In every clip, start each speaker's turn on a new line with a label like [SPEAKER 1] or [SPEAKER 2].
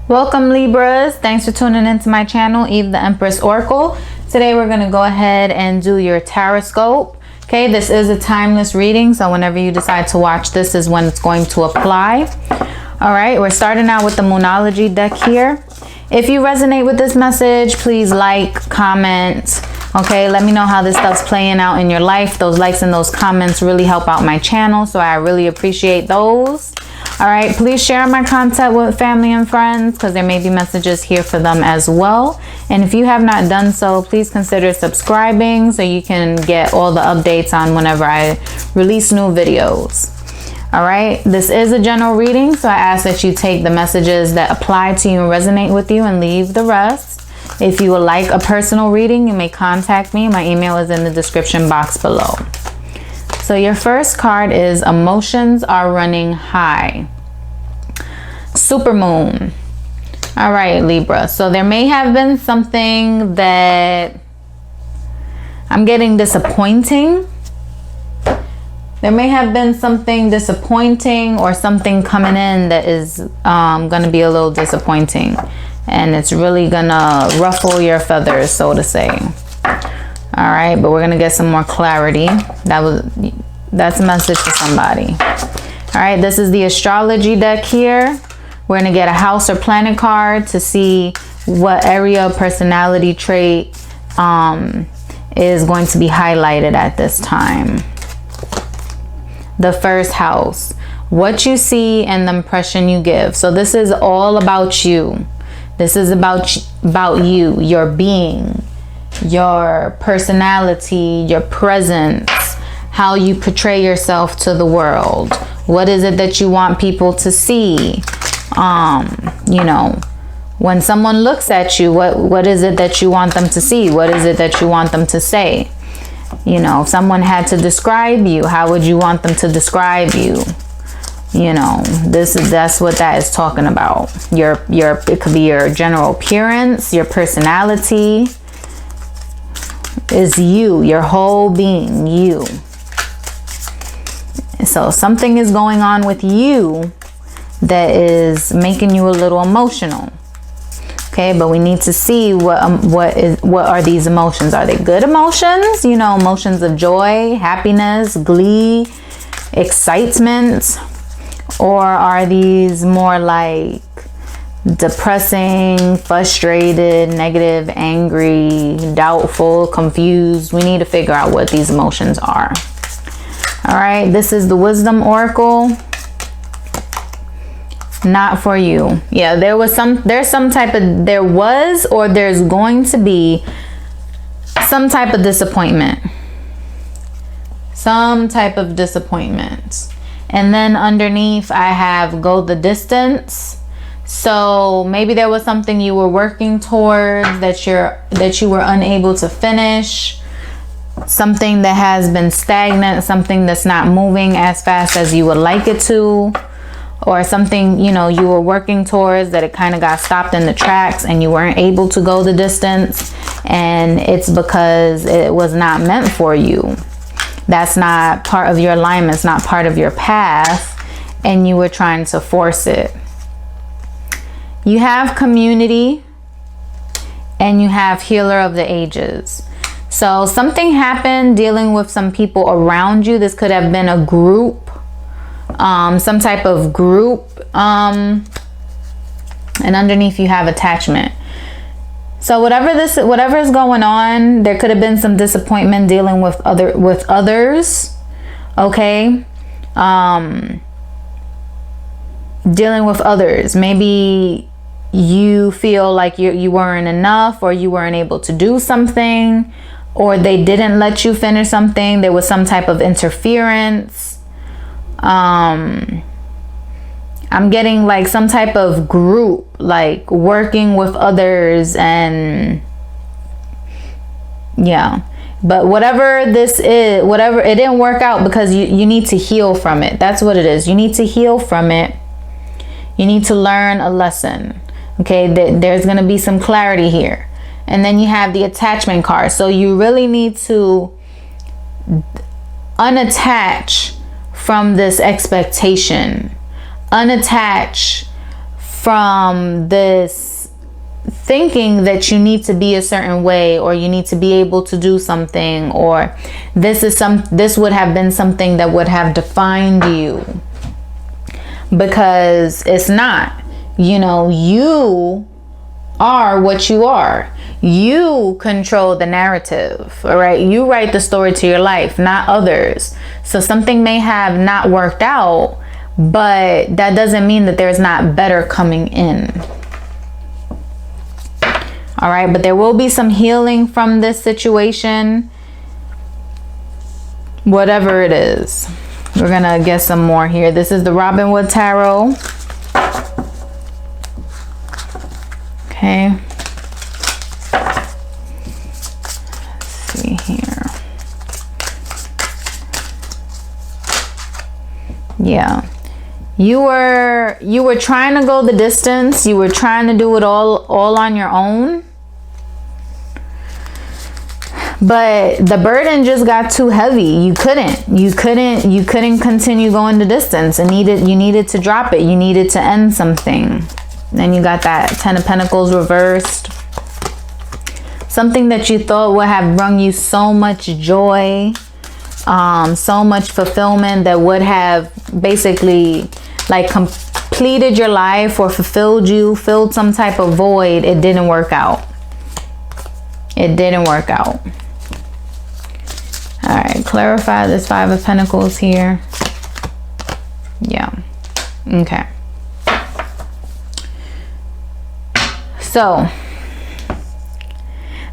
[SPEAKER 1] Welcome, Libras. Thanks for tuning into my channel, Eve the Empress Oracle. Today we're going to go ahead and do your TarotScope. Okay, this is a timeless reading, so whenever you decide to watch this is when it's going to apply. All right, we're starting out with the Moonology deck here. If you resonate with this message, please like, comment. Okay, let me know how this stuff's playing out in your life. Those likes and those comments really help out my channel, so I really appreciate those. All right, please share my content with family and friends because there may be messages here for them as well. And if you have not done so, please consider subscribing so you can get all the updates on whenever I release new videos. All right, this is a general reading, so I ask that you take the messages that apply to you and resonate with you and leave the rest. If you would like a personal reading, you may contact me. My email is in the description box below. So your first card is Emotions Are Running High. Supermoon. All right, Libra. So there may have been something that I'm getting disappointing. There may have been something disappointing or something coming in that is going to be a little disappointing. And it's really going to ruffle your feathers, so to say. All right, but we're going to get some more clarity. That's a message for somebody. All right, this is the astrology deck here. We're going to get a house or planet card to see what area of personality trait is going to be highlighted at this time. The first house, what you see and the impression you give. So this is all about you. This is about you, your being, your personality, your presence, how you portray yourself to the world. What is it that you want people to see? You know, when someone looks at you, what is it that you want them to see? What is it that you want them to say? You know, if someone had to describe you, how would you want them to describe you? You know, that's what that is talking about. It could be your general appearance, your personality is you, your whole being, you. So something is going on with you that is making you a little emotional. Okay, but we need to see what are these emotions? Are they good emotions? You know, emotions of joy, happiness, glee, excitement. Or are these more like depressing, frustrated, negative, angry, doubtful, confused? We need to figure out what these emotions are. All right, this is the Wisdom Oracle. Not for you. Yeah, there's going to be some type of disappointment. Some type of disappointment. And then underneath I have go the distance. So maybe there was something you were working towards that you were unable to finish. Something that has been stagnant, something that's not moving as fast as you would like it to. Or something, you know, you were working towards that it kind of got stopped in the tracks and you weren't able to go the distance. And it's because it was not meant for you. That's not part of your alignment. It's not part of your path. And you were trying to force it. You have community. And you have healer of the ages. So something happened dealing with some people around you. This could have been a group. Some type of group. And underneath you have attachment. So whatever is going on, there could have been some disappointment dealing with others. Okay. Dealing with others. Maybe you feel like you weren't enough, or you weren't able to do something, or they didn't let you finish something. There was some type of interference. I'm getting like some type of group, like working with others, and yeah. But whatever this is, whatever, it didn't work out because you need to heal from it. That's what it is. You need to heal from it. You need to learn a lesson. Okay, there's going to be some clarity here. And then you have the attachment card. So you really need to unattach from this expectation. Unattach from this thinking that you need to be a certain way, or you need to be able to do something, or this would have been something that would have defined you, because it's not. You know, you are what you are. You control the narrative, all right? You write the story to your life, not others. So something may have not worked out, but that doesn't mean that there's not better coming in. All right, but there will be some healing from this situation, whatever it is. We're gonna get some more here. This is the Robin Wood Tarot. Okay. Let's see here. Yeah. You were trying to go the distance. You were trying to do it all on your own. But the burden just got too heavy. You couldn't continue going the distance, and you needed to drop it. You needed to end something. Then you got that Ten of Pentacles reversed. Something that you thought would have brought you so much joy, so much fulfillment, that would have basically like completed your life or fulfilled you, filled some type of void. It didn't work out. It didn't work out. All right, clarify this Five of Pentacles here. Yeah. Okay. So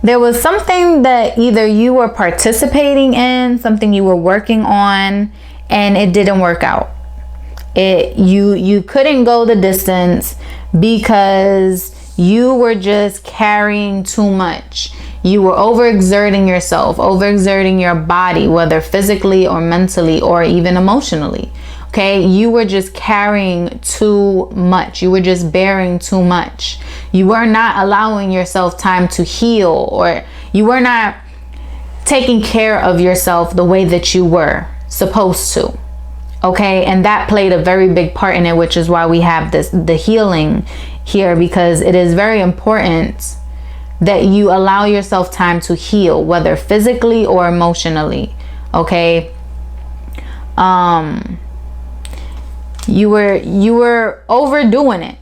[SPEAKER 1] there was something that either you were participating in, something you were working on, and it didn't work out. You couldn't go the distance because you were just carrying too much. You were overexerting yourself, overexerting your body, whether physically or mentally or even emotionally. Okay, you were just carrying too much. You were just bearing too much. You were not allowing yourself time to heal, or you were not taking care of yourself the way that you were supposed to. Okay, and that played a very big part in it, which is why we have the healing here, because it is very important that you allow yourself time to heal, whether physically or emotionally. Okay. You were overdoing it,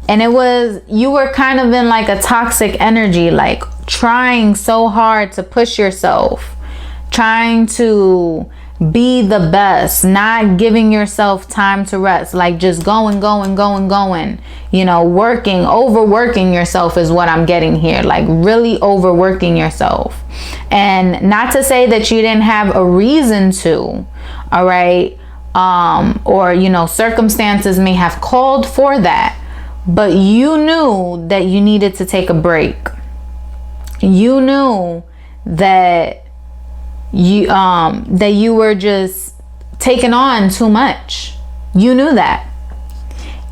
[SPEAKER 1] and you were kind of in like a toxic energy, like trying so hard to push yourself, trying to be the best, not giving yourself time to rest, like just going, you know, overworking yourself is what I'm getting here, like really overworking yourself. And not to say that you didn't have a reason to, all right, or, you know, circumstances may have called for that, but you knew that you needed to take a break. You knew that you were just taking on too much. You knew that.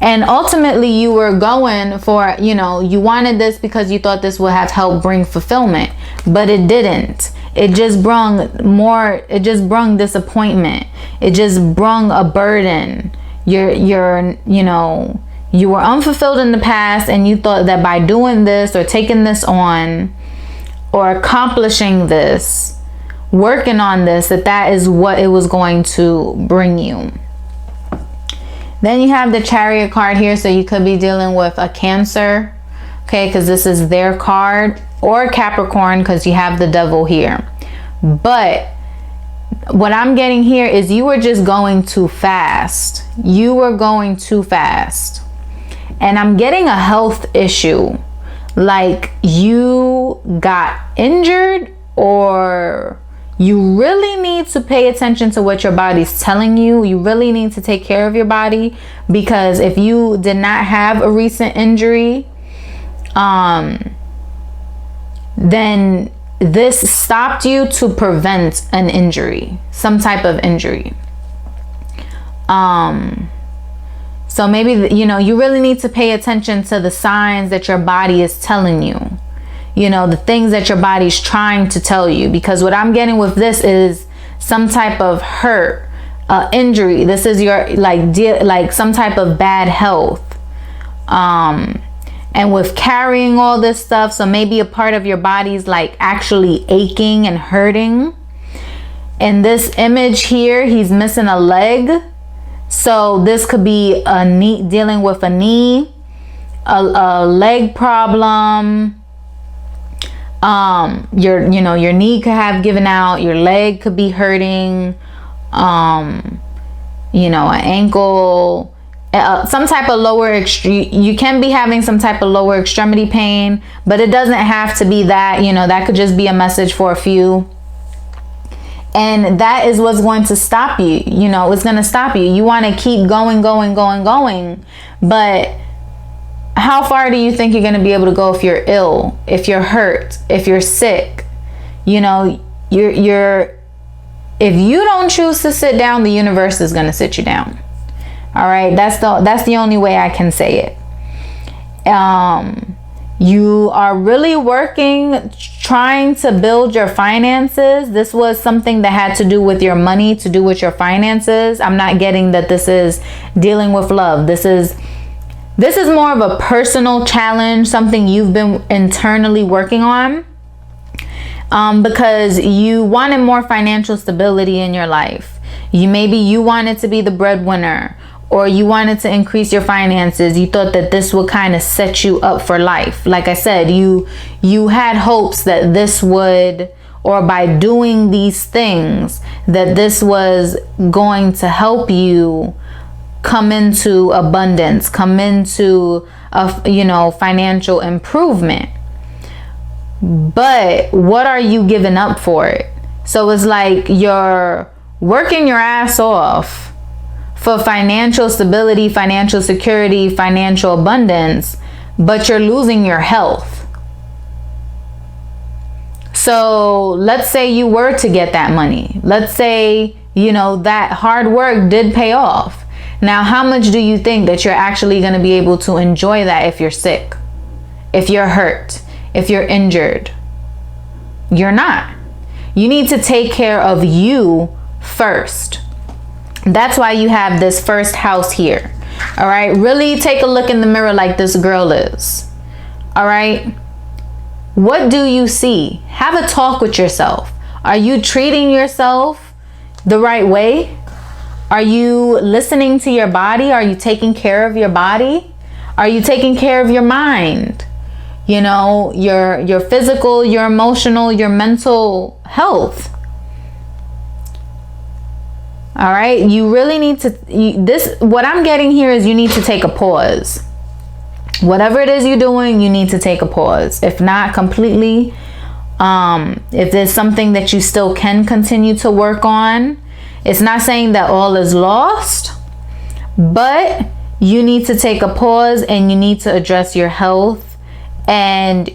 [SPEAKER 1] And ultimately you were going for, you know, you wanted this because you thought this would have helped bring fulfillment, but it didn't. It just brung disappointment. It just brung a burden. You know, you were unfulfilled in the past, and you thought that by doing this or taking this on or accomplishing this, working on this, that is what it was going to bring you. Then you have the Chariot card here, so you could be dealing with a Cancer, okay, because this is their card, or Capricorn, because you have the Devil here. But what I'm getting here is you were just going too fast. You were going too fast. And I'm getting a health issue, like you got injured, or you really need to pay attention to what your body's telling you. You really need to take care of your body, because if you did not have a recent injury, then this stopped you to prevent an injury, some type of injury. So maybe, you know, you really need to pay attention to the signs that your body is telling you. You know, the things that your body's trying to tell you, because what I'm getting with this is some type of hurt, injury. This is your like some type of bad health. And with carrying all this stuff, so maybe a part of your body's like actually aching and hurting. In this image here, he's missing a leg. So this could be a knee, dealing with a knee, a leg problem. Your knee could have given out, your leg could be hurting, an ankle, some type of lower extreme. You can be having some type of lower extremity pain, but it doesn't have to be that. That could just be a message for a few. And that is what's going to stop you. It's going to stop you. You want to keep going. But how far do you think you're going to be able to go if you're ill, if you're hurt, if you're sick? If you don't choose to sit down, the universe is going to sit you down. All right. That's the only way I can say it. You are really working, trying to build your finances. This was something that had to do with your money, to do with your finances. I'm not getting that this is dealing with love. This is more of a personal challenge, something you've been internally working on, because you wanted more financial stability in your life. Maybe you wanted to be the breadwinner, or you wanted to increase your finances. You thought that this would kind of set you up for life. Like I said, you had hopes that this would, or by doing these things, that this was going to help you come into abundance, come into financial improvement. But what are you giving up for it? So it's like you're working your ass off for financial stability, financial security, financial abundance, but you're losing your health. So let's say you were to get that money. Let's say, that hard work did pay off. Now, how much do you think that you're actually going to be able to enjoy that if you're sick, if you're hurt, if you're injured? You're not. You need to take care of you first. That's why you have this first house here. All right. Really take a look in the mirror like this girl is. All right. What do you see? Have a talk with yourself. Are you treating yourself the right way? Are you listening to your body? Are you taking care of your body? Are you taking care of your mind? Your physical, your emotional, your mental health. All right. You really need to, what I'm getting here is you need to take a pause. Whatever it is you're doing, you need to take a pause. If not completely, if there's something that you still can continue to work on, it's not saying that all is lost, but you need to take a pause and you need to address your health and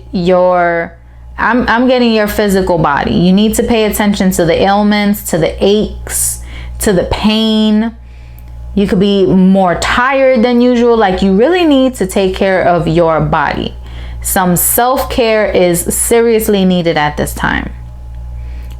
[SPEAKER 1] I'm getting your physical body. You need to pay attention to the ailments, to the aches, to the pain. You could be more tired than usual. Like, you really need to take care of your body. Some self-care is seriously needed at this time.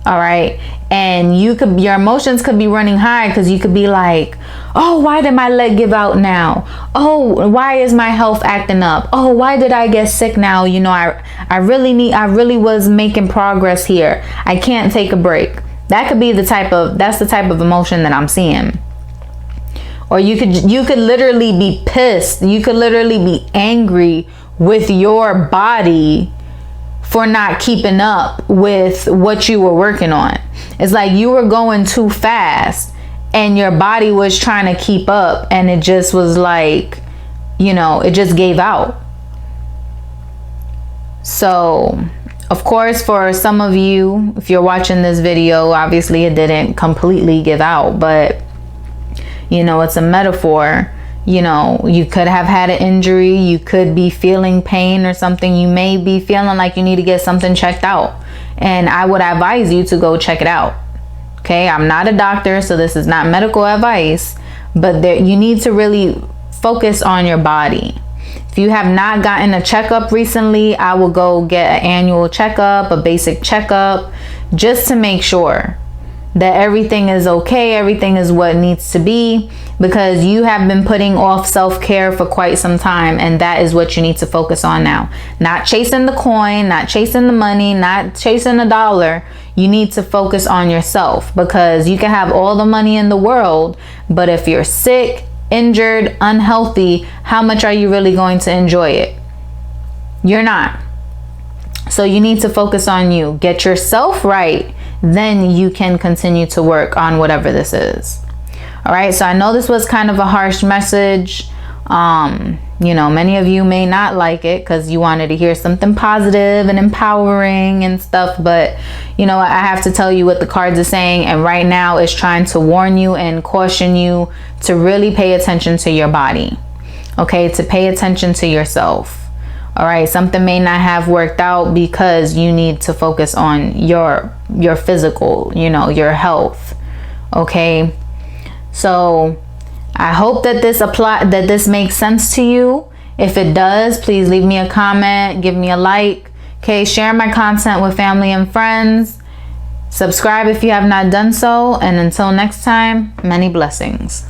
[SPEAKER 1] All right. And your emotions could be running high because you could be like, oh, why did my leg give out now? Oh, why is my health acting up? Oh, why did I get sick now? I really was making progress here. I can't take a break. That's the type of emotion that I'm seeing. Or you could literally be pissed. You could literally be angry with your body for not keeping up with what you were working on. It's like you were going too fast and your body was trying to keep up, and it just was like, it just gave out. So, of course, for some of you, if you're watching this video, obviously it didn't completely give out, but it's a metaphor. You could have had an injury. You could be feeling pain or something. You may be feeling like you need to get something checked out. And I would advise you to go check it out. Okay, I'm not a doctor, so this is not medical advice, but you need to really focus on your body. If you have not gotten a checkup recently, I will go get an annual checkup, a basic checkup, just to make sure. that everything is okay, everything is what needs to be, because you have been putting off self-care for quite some time, and that is what you need to focus on now. Not chasing the coin, not chasing the money, not chasing the dollar. You need to focus on yourself, because you can have all the money in the world, but if you're sick, injured, unhealthy, how much are you really going to enjoy it? You're not. So you need to focus on you. Get yourself right. Then you can continue to work on whatever this is. All right. So I know this was kind of a harsh message. You know, many of you may not like it because you wanted to hear something positive and empowering and stuff. But, you know, I have to tell you what the cards are saying. And right now it's trying to warn you and caution you to really pay attention to your body. Okay. To pay attention to yourself. All right, something may not have worked out because you need to focus on your physical, you know, your health. Okay, so I hope that this makes sense to you. If it does, please leave me a comment, give me a like. Okay, share my content with family and friends. Subscribe if you have not done so. And until next time, many blessings.